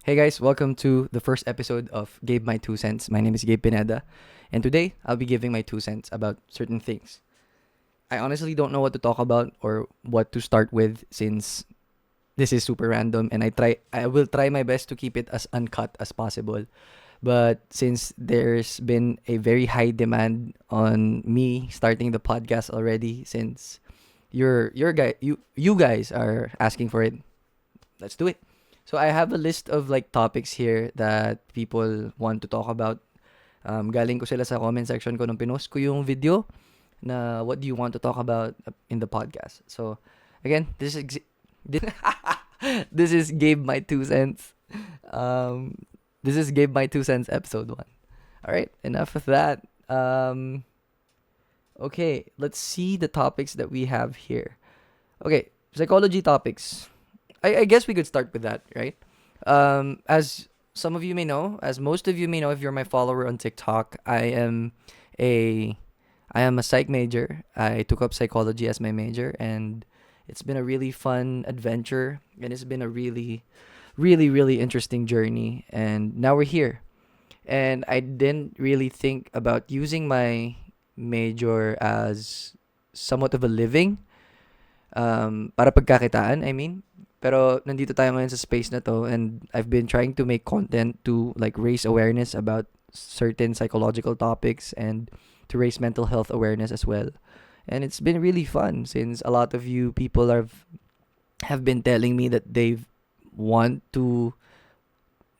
Hey guys, welcome to the first episode of Gabe My Two Cents. My name is Gabe Pineda, and today I'll be giving my 2 cents about certain things. I honestly don't know what to talk about or what to start with since this is super random and I will try my best to keep it as uncut as possible. But since there's been a very high demand on me starting the podcast already since you guys are asking for it, let's do it. So I have a list of like topics here that people want to talk about. Galing ko sila sa comment section ko nung pinost ko yung video na what do you want to talk about in the podcast. So again, this, this is Gabe My 2 cents. Um, this is Gabe My 2 cents episode 1. All right, enough of that. Okay, let's see the topics that we have here. Okay, psychology topics. I guess we could start with that, right? As some of you may know, as most of you may know, if you're my follower on TikTok, a I am a psych major. I took up psychology as my major, and it's been a really fun adventure, and it's been a really interesting journey. And now we're here, and I didn't really think about using my major as somewhat of a living, para pagkakitaan, I mean. Pero nandito tayo ngayon sa space na to, and I've been trying to make content to like raise awareness about certain psychological topics and to raise mental health awareness as well. And it's been really fun since a lot of you people have been telling me that they want to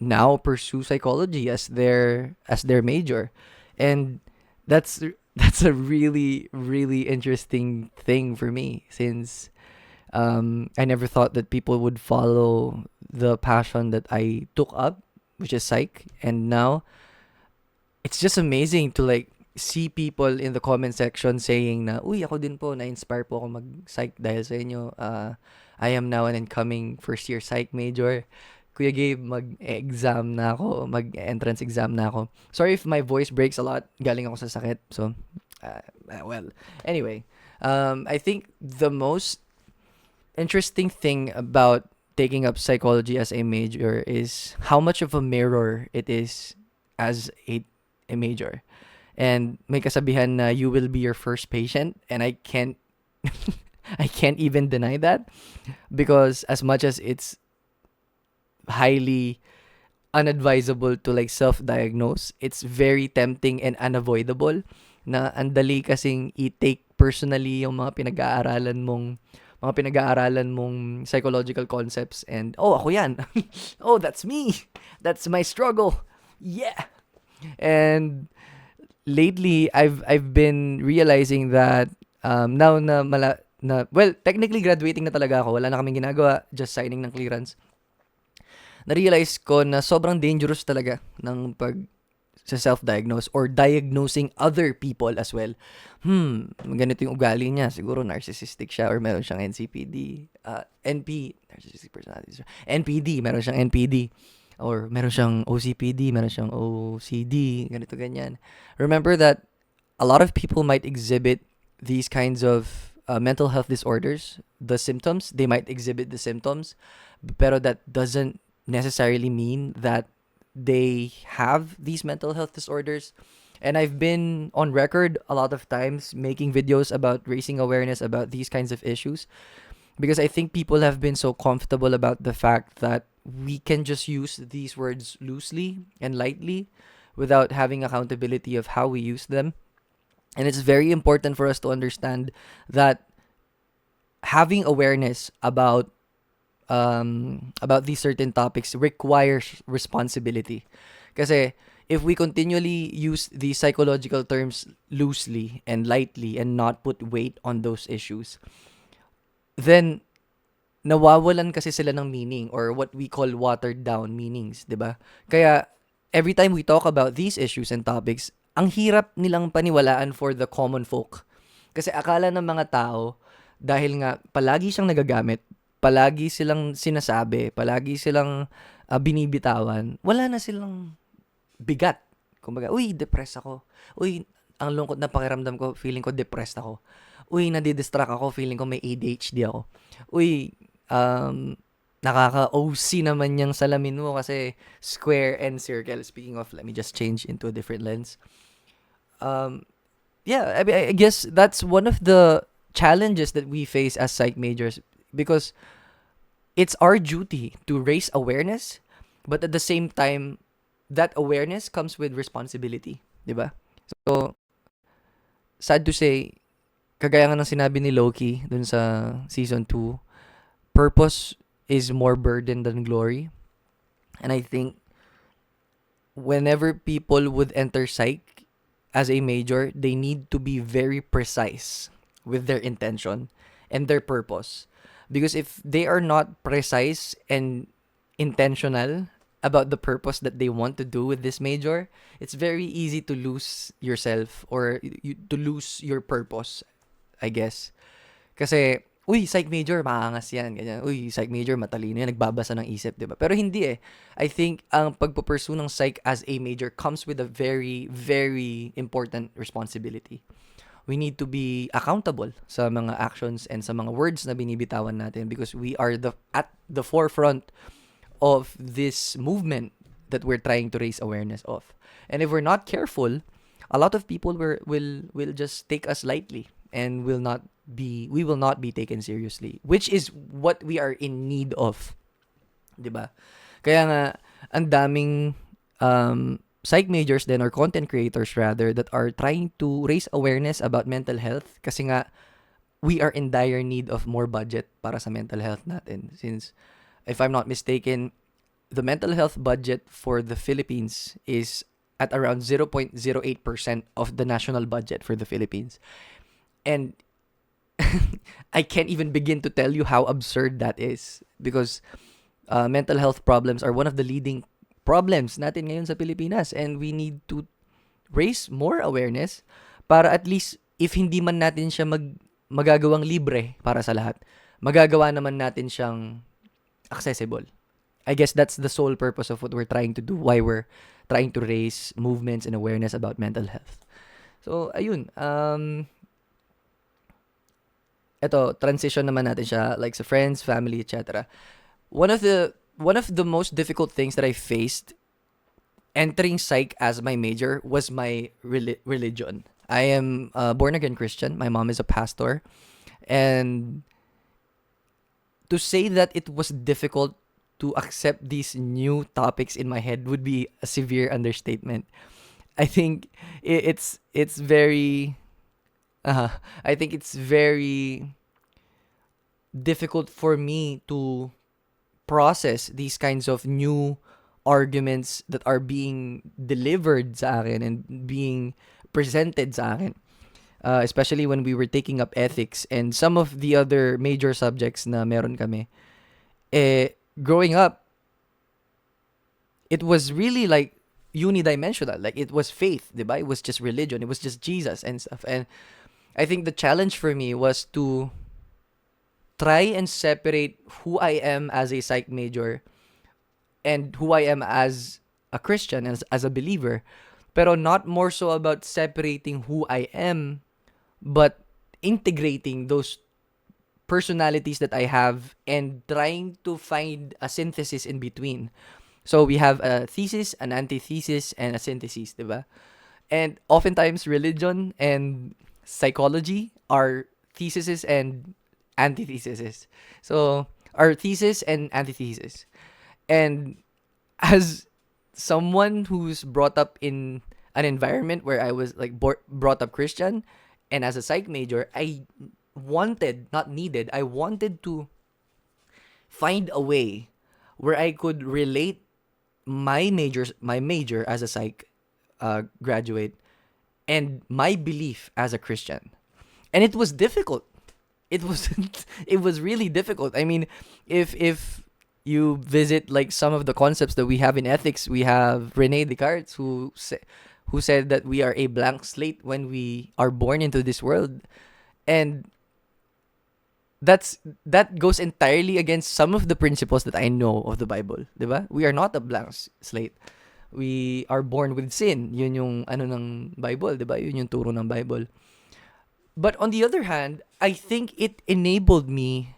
now pursue psychology as their major. And that's that's a really interesting thing for me since I never thought that people would follow the passion that I took up, which is psych. And now it's just amazing to like see people in the comment section saying na, uy, ako din po, na-inspire po ako mag-psych dahil sa inyo. I am now an incoming first year psych major. Kuya Gabe, mag-exam na ako, mag-entrance exam na ako. Sorry if my voice breaks a lot. Galing ako sa sakit. So, well, anyway. I think the most interesting thing about taking up psychology as a major is how much of a mirror it is as a major. And may kasabihan na you will be your first patient, and I can't I can't even deny that because as much as it's highly unadvisable to like self-diagnose, it's very tempting and unavoidable na andali kasing i-take personally yung mga pinag-aaralan mong psychological concepts and ako yan. Oh, that's me. That's my struggle. Yeah. And lately I've been realizing that now well, technically graduating na talaga ako. Wala na kaming ginagawa, just signing ng clearance. Na-realize ko na sobrang dangerous talaga ng sa self-diagnose or diagnosing other people as well. Ganito yung ugali niya. Siguro narcissistic siya or meron siyang NCPD. Narcissistic personality disorder. NPD, meron siyang NPD. Or meron siyang OCPD, meron siyang OCD, ganito ganyan. Remember that a lot of people might exhibit these kinds of mental health disorders. The symptoms, they might exhibit the symptoms, pero that doesn't necessarily mean that they have these mental health disorders. And I've been on record a lot of times making videos about raising awareness about these kinds of issues because I think people have been so comfortable about the fact that we can just use these words loosely and lightly without having accountability of how we use them. And it's very important for us to understand that having awareness about these certain topics requires responsibility. Kasi if we continually use these psychological terms loosely and lightly and not put weight on those issues, then nawawalan kasi sila ng meaning or what we call watered down meanings, 'di ba? Kaya every time we talk about these issues and topics, ang hirap nilang paniwalaan for the common folk. Kasi akala ng mga tao dahil nga palagi siyang nagagamit, palagi silang sinasabi, palagi silang binibitawan, wala na silang bigat. Kumbaga, uy, depressed ako. Uy, ang lungkot na pakiramdam ko, feeling ko depressed ako. Uy, nadidistract ako, feeling ko may ADHD ako. Uy, um, nakaka-OC naman yung salamin mo kasi square and circle. Speaking of, let me just change into a different lens. Um, yeah, I guess that's one of the challenges that we face as psych majors because it's our duty to raise awareness, but at the same time, that awareness comes with responsibility, di ba? So, sad to say, kagaya nga ng sinabi ni Loki dun sa season 2, purpose is more burden than glory. And I think whenever people would enter psych as a major, they need to be very precise with their intention and their purpose. Because if they are not precise and intentional about the purpose that they want to do with this major, it's very easy to lose yourself or to lose your purpose, I guess. Kasi, uy, psych major, maangas yan, ganyan. Uy, psych major, matalino yan, nagbabasa ng isip, di ba? Pero hindi eh. I think ang pagpupursue ng psych as a major comes with a very, very important responsibility. We need to be accountable sa mga actions and sa mga words na binibitawan natin because we are at the forefront of this movement that we're trying to raise awareness of. And if we're not careful, a lot of people will just take us lightly and we will not be taken seriously, which is what we are in need of, 'di ba? Kaya nga ang daming psych majors then or content creators rather that are trying to raise awareness about mental health kasi nga we are in dire need of more budget para sa mental health natin since if I'm not mistaken, the mental health budget for the Philippines is at around 0.08% of the national budget for the Philippines. And I can't even begin to tell you how absurd that is because mental health problems are one of the leading problems natin ngayon sa Pilipinas and we need to raise more awareness para at least if hindi man natin siya magagawang libre para sa lahat, magagawa naman natin siyang accessible. I guess that's the sole purpose of what we're trying to do, why we're trying to raise movements and awareness about mental health. So, ayun. Ito, transition naman natin siya, like sa friends, family, etc. One of the most difficult things that I faced entering psych as my major was my religion. I am a born-again Christian. My mom is a pastor. And to say that it was difficult to accept these new topics in my head would be a severe understatement. I think it's very I think it's very difficult for me to process these kinds of new arguments that are being delivered sa akin and being presented sa akin. Especially when we were taking up ethics and some of the other major subjects na meron kami. Growing up, it was really like unidimensional. Like it was faith, diba? It was just religion. It was just Jesus and stuff. And I think the challenge for me was to try and separate who I am as a psych major and who I am as a Christian, as a believer. Pero not more so about separating who I am, but integrating those personalities that I have and trying to find a synthesis in between. So we have a thesis, an antithesis, and a synthesis, diba? And oftentimes religion and psychology are theses and antitheses. So our thesis and antithesis. And as someone who's brought up in an environment where I was like brought up Christian and as a psych major, I wanted to find a way where I could relate my major as a psych graduate and my belief as a Christian. And it was difficult. It was really difficult. I mean, if you visit like some of the concepts that we have in ethics, we have René Descartes who said that we are a blank slate when we are born into this world. And that goes entirely against some of the principles that I know of the Bible, 'di ba? We are not a blank slate. We are born with sin. Yun yung ng Bible, 'di ba? Yun yung turo ng Bible. But on the other hand, I think it enabled me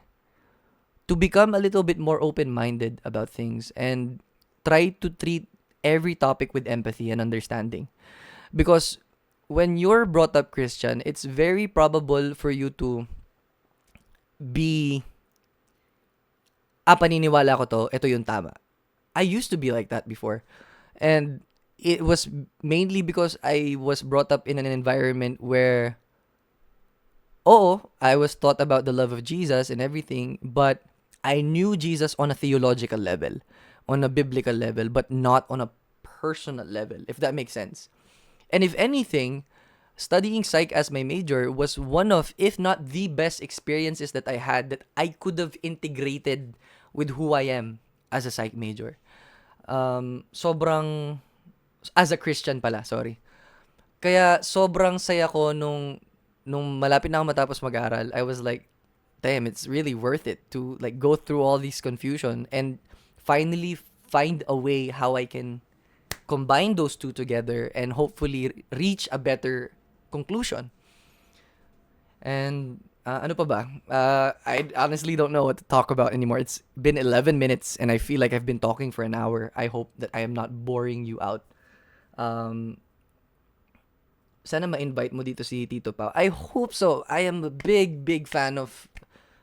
to become a little bit more open-minded about things and try to treat every topic with empathy and understanding. Because when you're brought up Christian, it's very probable for you to be, paniniwala ko to, ito yung tama. I used to be like that before. And it was mainly because I was brought up in an environment where, I was taught about the love of Jesus and everything, but I knew Jesus on a theological level, on a biblical level, but not on a personal level, if that makes sense. And if anything, studying psych as my major was one of, if not the best experiences that I had that I could have integrated with who I am as a psych major. Sobrang, as a Christian pala, sorry. Kaya sobrang saya ko nung malapit na ako matapos mag-aral. I was like, damn, it's really worth it to like go through all these confusion and finally find a way how I can combine those two together and hopefully reach a better conclusion. And ano pa ba? I honestly don't know what to talk about anymore. It's been 11 minutes and I feel like I've been talking for an hour. I hope that I am not boring you out. Um, Sana ma-invite mo dito si Tito Pao. I hope so. I am a big, big fan of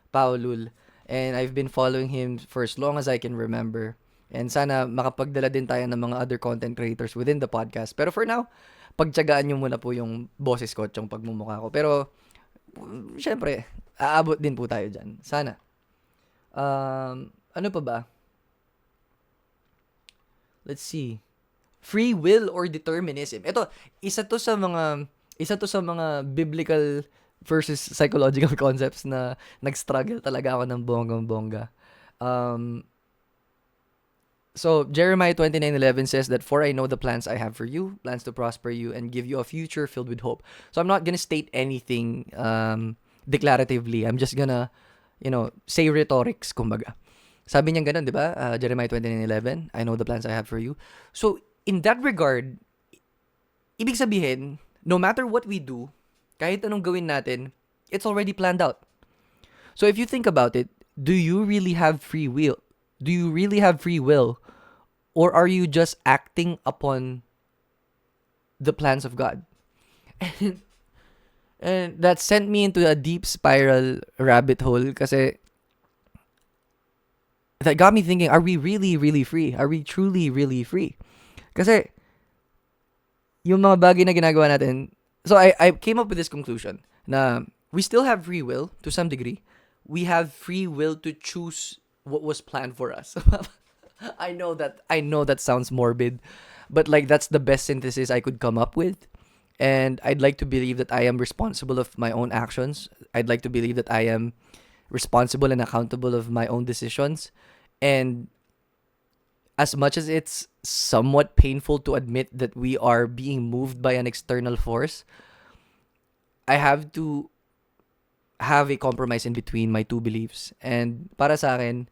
Paulul. And I've been following him for as long as I can remember. And sana makapagdala din tayo ng mga other content creators within the podcast. Pero for now, pagtyagaan nyo muna po yung boses ko at yung pagmumukha ko. Pero, syempre, aabot din po tayo dyan. Sana. Ano pa ba? Let's see. Free will or determinism. Ito, isa to sa mga biblical versus psychological concepts na nag-struggle talaga ako ng bonggang-bongga. So Jeremiah 29:11 says that, "For I know the plans I have for you, plans to prosper you and give you a future filled with hope." So I'm not gonna state anything declaratively. I'm just gonna, say rhetorics, kumbaga. Sabi niya ganun, di ba? Jeremiah 29:11, "I know the plans I have for you." So in that regard, ibig sabihin, no matter what we do, kahit anong gawin natin, it's already planned out. So if you think about it, do you really have free will? Do you really have free will? Or are you just acting upon the plans of God? And that sent me into a deep spiral rabbit hole kasi that got me thinking, are we really, really free? Are we truly, really free? Kasi yung mga bagay na ginagawa natin, so I came up with this conclusion na we still have free will to some degree. We have free will to choose what was planned for us. I know that sounds morbid, but like that's the best synthesis I could come up with. And I'd like to believe that I am responsible of my own actions. I'd like to believe that I am responsible and accountable of my own decisions. And as much as it's somewhat painful to admit that we are being moved by an external force, I have to have a compromise in between my two beliefs. And para sa akin,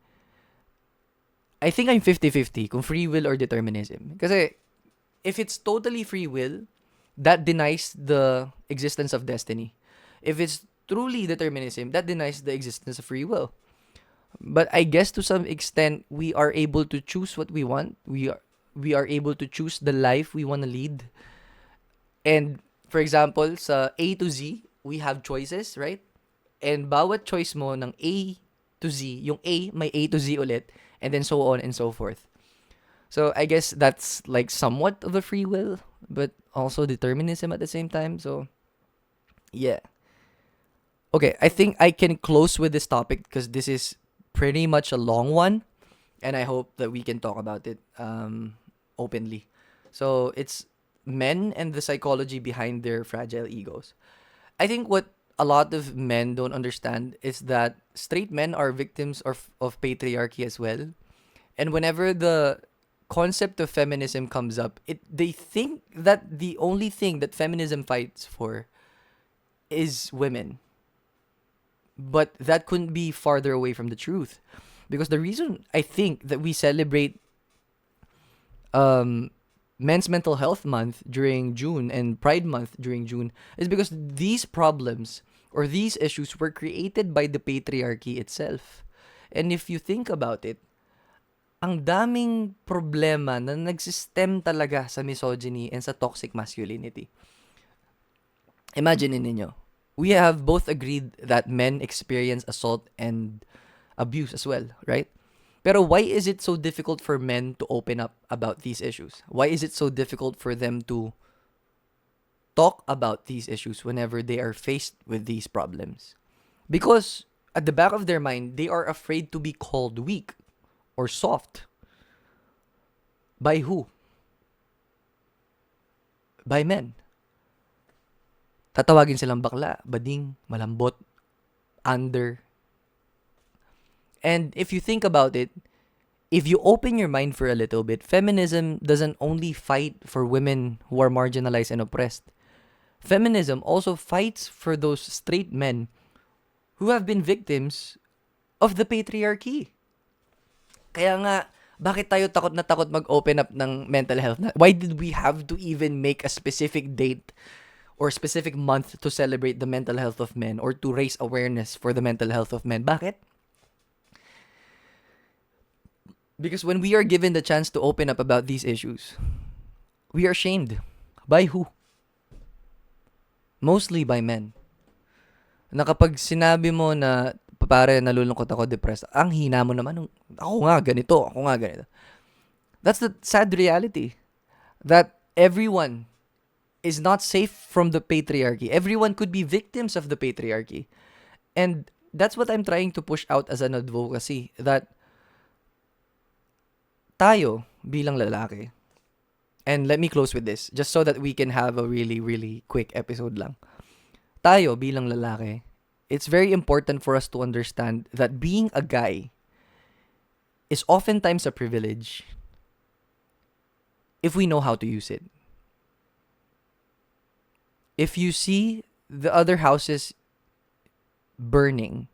I think I'm 50-50 kung free will or determinism. Kasi if it's totally free will, that denies the existence of destiny. If it's truly determinism, that denies the existence of free will. But I guess to some extent, we are able to choose what we want. We are able to choose the life we want to lead. And for example, sa A to Z, we have choices, right? And bawat choice mo ng A to Z, yung A may A to Z ulit, and then so on and so forth. So I guess that's like somewhat of a free will, but also determinism at the same time. So yeah. Okay, I think I can close with this topic because this is pretty much a long one, and I hope that we can talk about it openly. So it's men and the psychology behind their fragile egos. I think what a lot of men don't understand is that straight men are victims of patriarchy as well. And whenever the concept of feminism comes up, they think that the only thing that feminism fights for is women. But that couldn't be farther away from the truth. Because the reason I think that we celebrate Men's Mental Health Month during June and Pride Month during June is because these problems or these issues were created by the patriarchy itself. And if you think about it, ang daming problema na nagsistem talaga sa misogyny and sa toxic masculinity. Imagine ninyo, we have both agreed that men experience assault and abuse as well, right? Pero why is it so difficult for men to open up about these issues? Why is it so difficult for them to talk about these issues whenever they are faced with these problems? Because at the back of their mind, they are afraid to be called weak or soft. By who? By men. Tatawagin silang bakla, bading, malambot, under. And if you think about it, if you open your mind for a little bit, feminism doesn't only fight for women who are marginalized and oppressed. Feminism also fights for those straight men who have been victims of the patriarchy. Kaya nga, bakit tayo takot na takot mag-open up ng mental health? Why did we have to even make a specific date or specific month to celebrate the mental health of men or to raise awareness for the mental health of men? Bakit? Because when we are given the chance to open up about these issues, we are shamed. By who? Mostly by men. Na kapag sinabi mo na, pare, nalulungkot ako, depressed, ang hina mo naman, ako nga ganito. That's the sad reality. That everyone is not safe from the patriarchy. Everyone could be victims of the patriarchy. And that's what I'm trying to push out as an advocacy. That tayo bilang lalaki, and let me close with this, just so that we can have a really, really quick episode lang. Tayo bilang lalaki, it's very important for us to understand that being a guy is oftentimes a privilege if we know how to use it. If you see the other houses burning,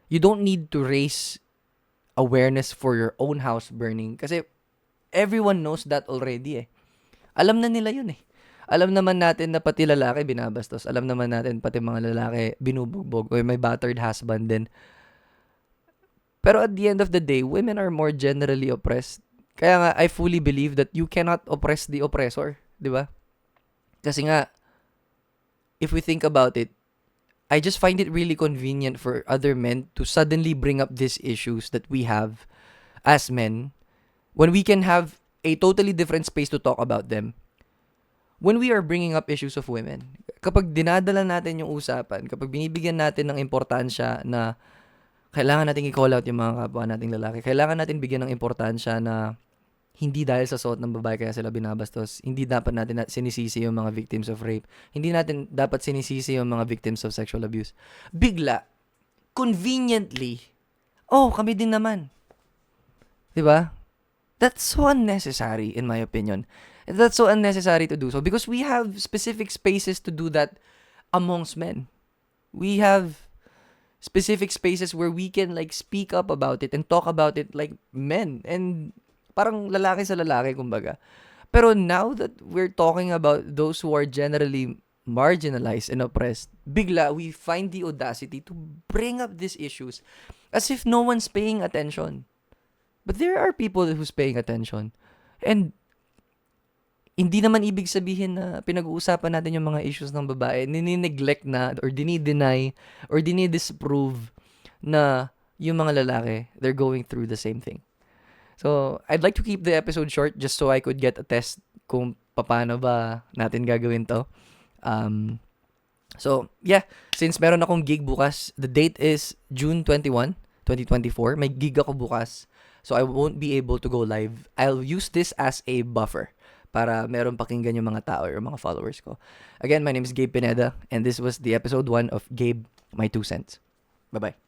you don't need to raise awareness for your own house burning kasi everyone knows that already eh. Alam na nila yun eh. Alam naman natin na pati lalaki binabastos. Alam naman natin pati mga lalaki binubugbog o may battered husband din. Pero at the end of the day, women are more generally oppressed. Kaya nga, I fully believe that you cannot oppress the oppressor. Di ba? Kasi nga, if we think about it, I just find it really convenient for other men to suddenly bring up these issues that we have as men when we can have a totally different space to talk about them. When we are bringing up issues of women, kapag dinadala natin yung usapan, kapag binibigyan natin ng importansya na kailangan natin i-call out yung mga kapwa nating lalaki, kailangan natin bigyan ng importansya na hindi dahil sa suot ng babae kaya sila binabastos, hindi dapat natin sinisisi yung mga victims of rape, hindi natin dapat sinisisi yung mga victims of sexual abuse. Bigla, conveniently, kami din naman. Diba? That's so unnecessary in my opinion. That's so unnecessary to do so because we have specific spaces to do that amongst men. We have specific spaces where we can like speak up about it and talk about it like men and parang lalaki sa lalaki kumbaga. Pero now that we're talking about those who are generally marginalized and oppressed, bigla we find the audacity to bring up these issues as if no one's paying attention. But there are people who's paying attention. And hindi naman ibig sabihin na pinag-uusapan natin yung mga issues ng babae, nini-neglect na or dini-deny or dini-disprove na yung mga lalaki, they're going through the same thing. So, I'd like to keep the episode short just so I could get a test kung paano ba natin gagawin to. So, yeah, since meron akong gig bukas, the date is June 21, 2024. May gig ako bukas. So, I won't be able to go live. I'll use this as a buffer para meron pakinggan yung mga tao or mga followers ko. Again, my name is Gabe Pineda, and this was the episode 1 of Gabe, My 2 Cents. Bye-bye.